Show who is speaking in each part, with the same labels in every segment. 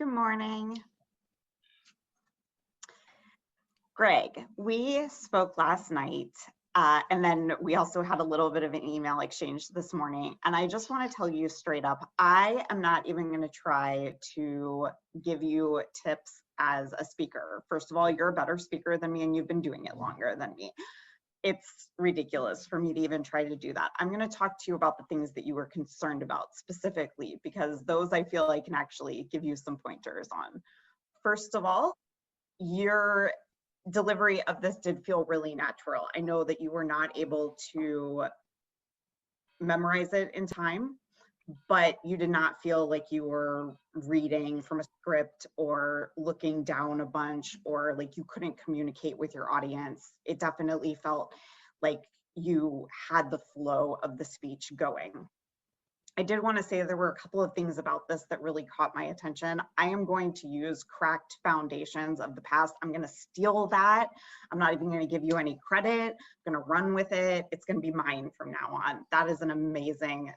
Speaker 1: Good morning. Greg, we spoke last night, and then we also had a little bit of an email exchange this morning. And I just want to tell you straight up, I am not even going to try to give you tips as a speaker. First of all, you're a better speaker than me, and you've been doing it longer than me. It's ridiculous for me to even try to do that. I'm going to talk to you about the things that you were concerned about specifically, because those I feel like can actually give you some pointers on. First of all, your delivery of this did feel really natural. I know that you were not able to memorize it in time, but you did not feel like you were reading from a script or looking down a bunch, or like you couldn't communicate with your audience. It definitely felt like you had the flow of the speech going. I did want to say there were a couple of things about this that really caught my attention. I am going to use cracked foundations of the past. I'm going to steal that. I'm not even going to give you any credit. I'm going to run with it. It's going to be mine from now on. That is an amazing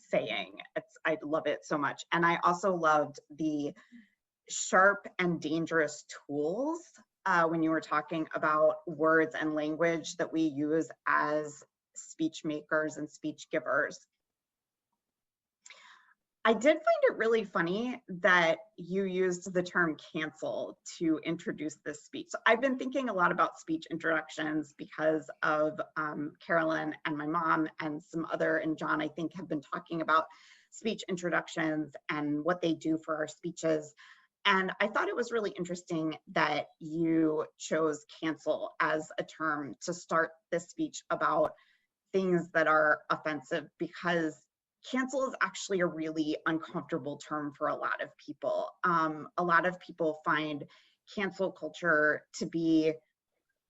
Speaker 1: saying. I love it so much. And I also loved the sharp and dangerous tools when you were talking about words and language that we use as speech makers and speech givers. I did find it really funny that you used the term cancel to introduce this speech. So I've been thinking a lot about speech introductions because of Carolyn and my mom and some other, and John, I think, have been talking about speech introductions and what they do for our speeches. And I thought it was really interesting that you chose cancel as a term to start this speech about things that are offensive, because cancel is actually a really uncomfortable term for a lot of people. A lot of people find cancel culture to be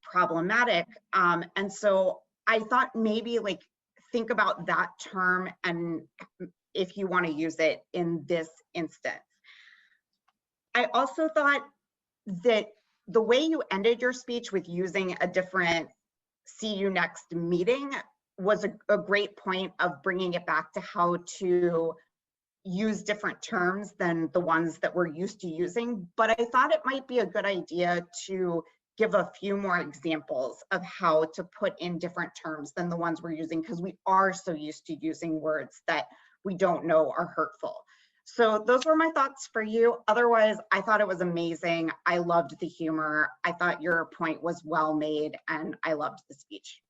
Speaker 1: problematic. And so I thought maybe like think about that term and if you want to use it in this instance. I also thought that the way you ended your speech with using a different "see you next" meeting was a great point of bringing it back to how to use different terms than the ones that we're used to using. But I thought it might be a good idea to give a few more examples of how to put in different terms than the ones we're using, because we are so used to using words that we don't know are hurtful. So those were my thoughts for you. Otherwise, I thought it was amazing. I loved the humor. I thought your point was well made, and I loved the speech.